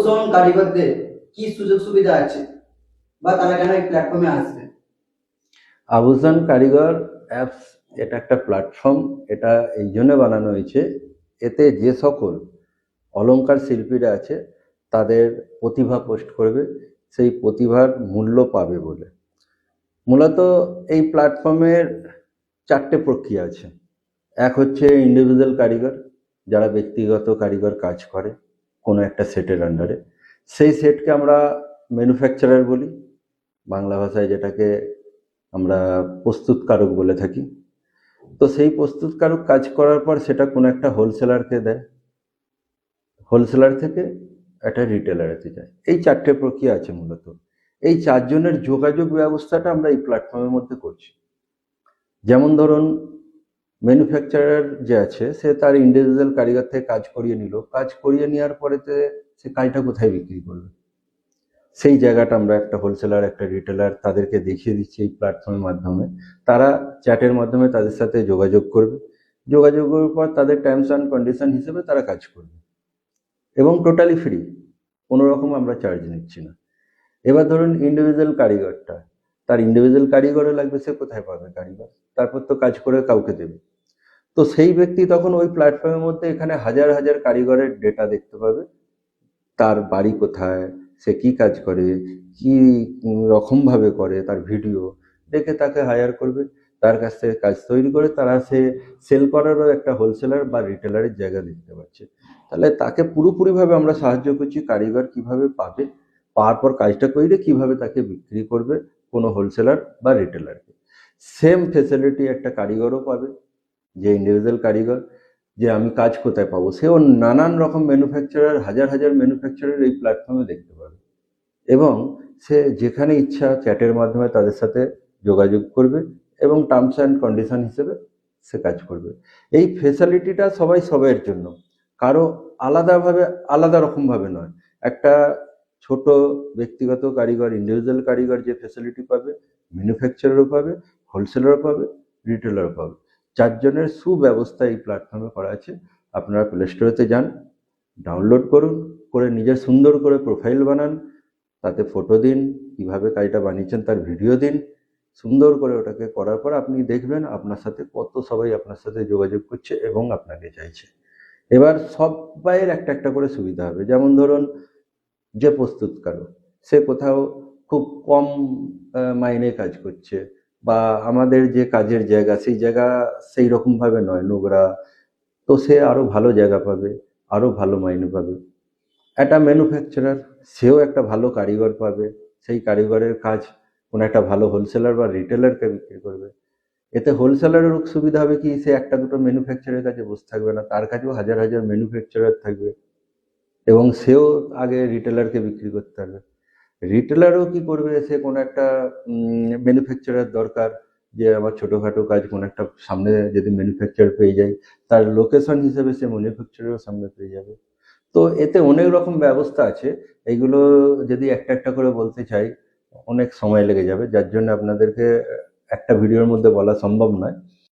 আভূষণ কারিগরদের কি সুযোগ সুবিধা আছে বা তারা কেন এই প্ল্যাটফর্মে আসবে? আভূষণ কারিগর অ্যাপস এটা একটা প্ল্যাটফর্ম। এটা এই জন্য বানানো হয়েছে, এতে যে সকল অলংকার শিল্পীরা আছে তাদের প্রতিভা পোস্ট করবে, সেই প্রতিভার মূল্য পাবে বলে। মূলত এই প্ল্যাটফর্মের 4টে প্রক্রিয়া আছে। এক হচ্ছে ইন্ডিভিজুয়াল কারিগর, যারা ব্যক্তিগত কারিগর কাজ করে কোনো একটা সেটের আন্ডারে। সেই সেটকে আমরা ম্যানুফ্যাকচারার বলি, বাংলা ভাষায় যেটাকে আমরা প্রস্তুতকারক বলে থাকি। তো সেই প্রস্তুতকারক কাজ করার পর সেটা কোনো একটা হোলসেলারকে দেয়, হোলসেলার থেকে একটা রিটেলারেতে যায়। এই 4টে প্রক্রিয়া আছে মূলত। এই 4 জনের যোগাযোগ ব্যবস্থাটা আমরা এই প্ল্যাটফর্মের মধ্যে করছি। যেমন ধরুন, ম্যানুফ্যাকচারার যে আছে সে তার ইন্ডিভিজুয়াল কারিগর থেকে কাজ করিয়ে নিল, কাজ করিয়ে নেওয়ার পরেতে সে কাজটা কোথায় বিক্রি করবে, সেই জায়গাটা আমরা একটা হোলসেলার একটা রিটেলার তাদেরকে দেখিয়ে দিচ্ছি এই প্ল্যাটফর্মের মাধ্যমে। তারা চ্যাটের মাধ্যমে তাদের সাথে যোগাযোগ করবে, যোগাযোগের পর তাদের টার্মস অ্যান্ড কন্ডিশন হিসেবে তারা কাজ করবে এবং টোটালি ফ্রি, কোনো রকম আমরা চার্জ নিচ্ছি না। এবার ধরুন ইন্ডিভিজুয়াল কারিগরটা, তার ইন্ডিভিজুয়াল কারিগরে লাগবে, সে কোথায় পাবে কারিগর? তারপর তো কাজ করে কাউকে দেবে। তো সেই ব্যক্তি তখন ওই প্ল্যাটফর্মের মধ্যে এখানে হাজার হাজার কারিগরের ডেটা দেখতে পাবে, তার বাড়ি কোথায়, সে কি কাজ করে, কি রকমভাবে করে, তার ভিডিও দেখে তাকে হায়ার করবে, তার কাছ থেকে কাজ তৈরি করে তারা সে সেল করারও একটা হোলসেলার বা রিটেলারের জায়গা দেখতে পাচ্ছে। তাহলে তাকে পুরোপুরিভাবে আমরা সাহায্য করছি কারিগর কিভাবে পাবে, পাওয়ার পর কাজটা করে কিভাবে তাকে বিক্রি করবে কোনো হোলসেলার বা রিটেলারকে। সেম ফেসিলিটি একটা কারিগরও পাবে, যে ইন্ডিভিজুয়াল কারিগর, যে আমি কাজ কোথায় পাবো, সেও নানান রকম ম্যানুফ্যাকচারার, হাজার হাজার ম্যানুফ্যাকচারার এই প্ল্যাটফর্মে দেখতে পাবে এবং সে যেখানে ইচ্ছা চ্যাটের মাধ্যমে তাদের সাথে যোগাযোগ করবে এবং টার্মস অ্যান্ড কন্ডিশন হিসেবে সে কাজ করবে। এই ফেসিলিটিটা সবাই সবার জন্য, কারো আলাদাভাবে আলাদা রকমভাবে নয়। একটা ছোট ব্যক্তিগত কারিগর ইন্ডিভিজুয়াল কারিগর যে ফেসিলিটি পাবে, ম্যানুফ্যাকচারারও পাবে, হোলসেলারও পাবে, রিটেলারও পাবে। 4 জনের সুব্যবস্থা এই প্ল্যাটফর্মে করা আছে। আপনারা প্লে স্টোরেতে যান, ডাউনলোড করুন, করে নিজের সুন্দর করে প্রোফাইল বানান, তাতে ফটো দিন, কিভাবে কাজটা বানিয়েছেন তার ভিডিও দিন, সুন্দর করে ওটাকে করার পর আপনি দেখবেন আপনার সাথে কত সবাই আপনার সাথে যোগাযোগ করছে এবং আপনাকে চাইছে। এবার সবাইয়ের একটা একটা করে সুবিধা হবে। যেমন ধরুন, যে প্রস্তুতকারক সে কোথাও খুব কম মাইনে কাজ করছে, বা আমাদের যে কাজের জায়গা সেই জায়গা সেই রকমভাবে নয়, নোংরা, তো সে আরও ভালো জায়গা পাবে, আরও ভালো মাইনে পাবে। একটা ম্যানুফ্যাকচারার, সেও একটা ভালো কারিগর পাবে, সেই কারিগরের কাজ কোনো একটা ভালো হোলসেলার বা রিটেলারকে বিক্রি করবে। এতে হোলসেলারেরও সুবিধা হবে কি, সে একটা দুটো ম্যানুফ্যাকচারের কাছে বসে থাকবে না, তার কাছেও হাজার হাজার ম্যানুফ্যাকচারার থাকবে এবং সেও আগে রিটেলারকে বিক্রি করতে পারবে। রিটেলারও কি করবে, সে কোনো একটা ম্যানুফ্যাকচারার দরকার, যে আমার ছোটোখাটো কাজ কোনো একটা সামনে যদি ম্যানুফ্যাকচার পেয়ে যায়, তার লোকেশন হিসেবে সে ম্যানুফ্যাকচারারও সামনে পেয়ে যাবে। তো এতে অনেক রকম ব্যবস্থা আছে, এইগুলো যদি একটা একটা করে বলতে চাই অনেক সময় লেগে যাবে, যার জন্য আপনাদেরকে একটা ভিডিওর মধ্যে বলা সম্ভব নয়।